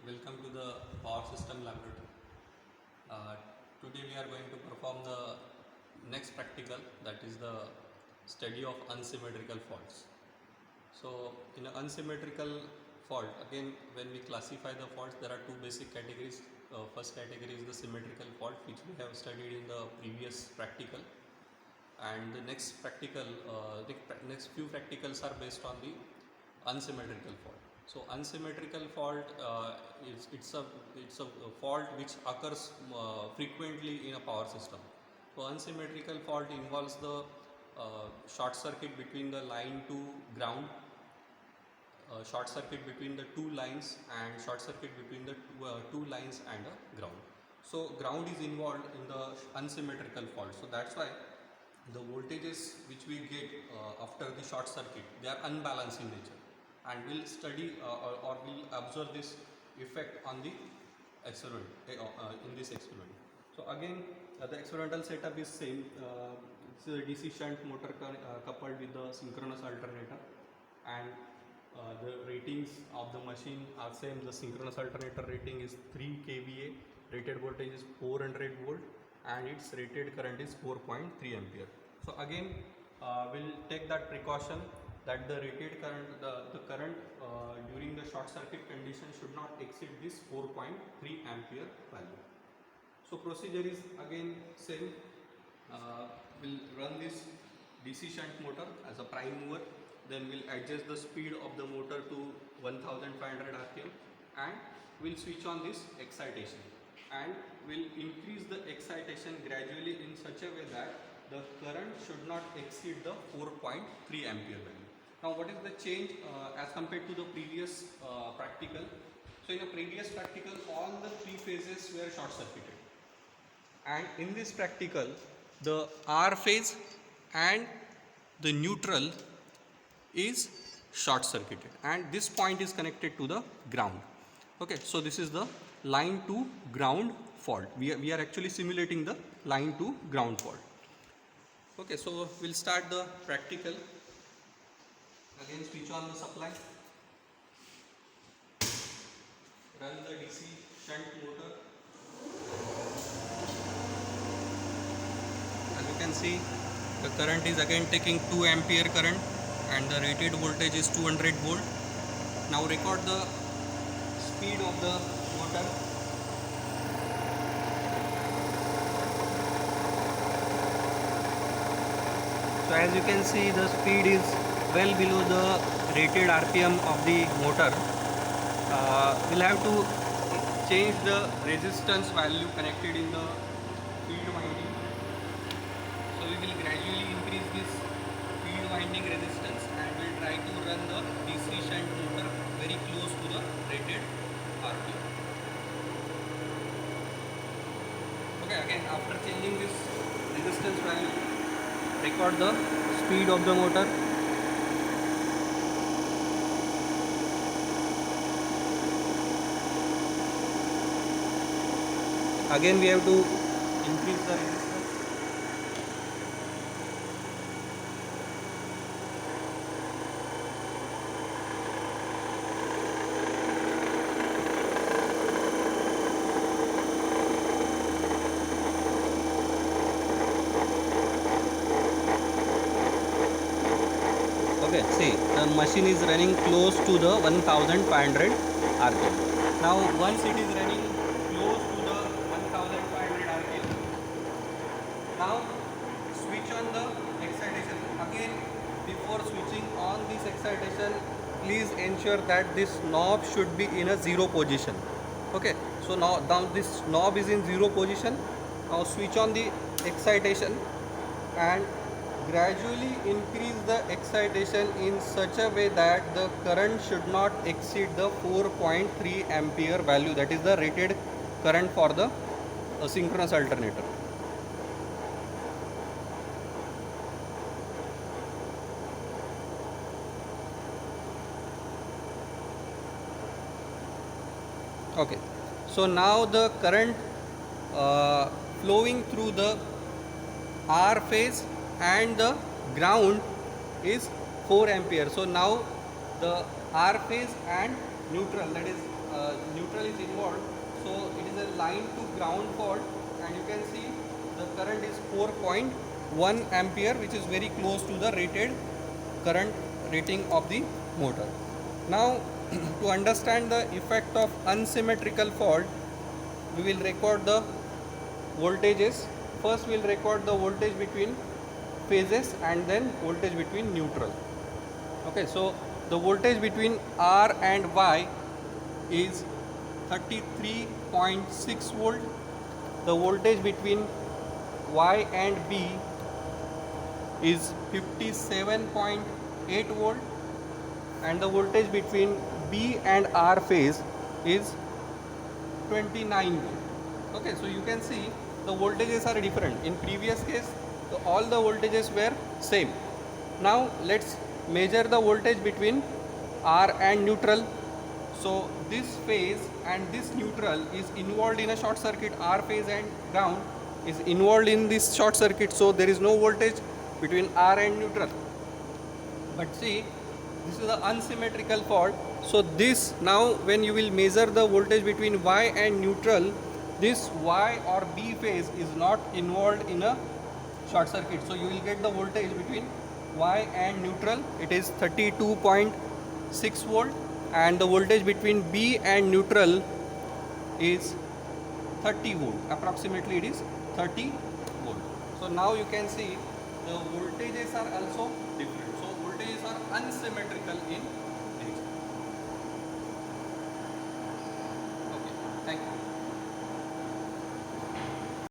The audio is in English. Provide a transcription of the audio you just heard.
Welcome to the Power System Laboratory. Uh, Today we are going to perform the next practical, that is the study of unsymmetrical faults. So in an unsymmetrical fault, again when we classify the faults, there are two basic categories. First category is the symmetrical fault, which we have studied in the previous practical, and the next practical, next few practicals are based on the unsymmetrical fault. So unsymmetrical fault it's a fault which occurs frequently in a power system. So unsymmetrical fault involves the short circuit between the line to ground, short circuit between the two lines, and short circuit between the two lines and a ground. So ground is involved in the unsymmetrical fault. So that's why the voltages which we get after the short circuit, they are unbalanced in nature, and we'll study or we'll observe this effect on the experiment in this experiment. So again, the experimental setup is same. It's a DC shunt motor coupled with the synchronous alternator, and the ratings of the machine are same. The synchronous alternator rating is 3 kVA, rated voltage is 400 volt, and its rated current is 4.3 ampere. So again, we'll take that precaution that the rated current, the current during the short circuit condition should not exceed this 4.3 ampere value. So procedure is again same. We'll run this DC shunt motor as a prime mover, then we'll adjust the speed of the motor to 1500 rpm, and we'll switch on this excitation, and we'll increase the excitation gradually in such a way that the current should not exceed the 4.3 ampere value. Now what is the change as compared to the previous practical? So in the previous practical, all the three phases were short circuited, and in this practical the R phase and the neutral is short circuited, and this point is connected to the ground. Okay, so this is the line to ground fault. We are actually simulating the line to ground fault. Okay, so we'll start the practical. Again, switch on the supply, run the DC shunt motor. As you can see, the current is again taking 2 ampere current, and the rated voltage is 200 volt. Now record the speed of the motor. So as you can see, the speed is well below the rated RPM of the motor. We'll have to change the resistance value connected in the field winding. So we will gradually increase this field winding resistance, and we'll try to run the DC shunt motor very close to the rated RPM. Okay, again after changing this resistance value, record the speed of the motor. Again we have to increase the resistance. Okay, see, the machine is running close to the 1500 rpm. Now once it is running close to the 1500 rpm, now switch on the excitation. Again, before switching on this excitation, please ensure that this knob should be in a zero position. Okay, so now this knob is in zero position. Now switch on the excitation and gradually increase the excitation in such a way that the current should not exceed the 4.3 ampere value, that is the rated current for the synchronous alternator. Okay, so now the current flowing through the R phase and the ground is 4 ampere. So now the R phase and neutral, that is neutral is line to ground fault, and you can see the current is 4.1 ampere, which is very close to the rated current rating of the motor. Now to understand the effect of unsymmetrical fault, we will record the voltages. First we will record the voltage between phases and then voltage between neutral. Okay, so the voltage between R and Y is 33.6 volt. The voltage between Y and B is 57.8 volt, and the voltage between B and R phase is 29 volt. Okay, so you can see the voltages are different. In previous case, all the voltages were same. Now let's measure the voltage between R and neutral. So this phase and this neutral is involved in a short circuit. R phase and ground is involved in this short circuit, so there is no voltage between R and neutral. But see, this is the unsymmetrical fault. So this, now when you will measure the voltage between Y and neutral, this Y or B phase is not involved in a short circuit. So you will get the voltage between Y and neutral. It is 32.6 volt, and the voltage between B and neutral is 30 volt. Approximately it is 30 volt. So now you can see the voltages are also different. So voltages are unsymmetrical in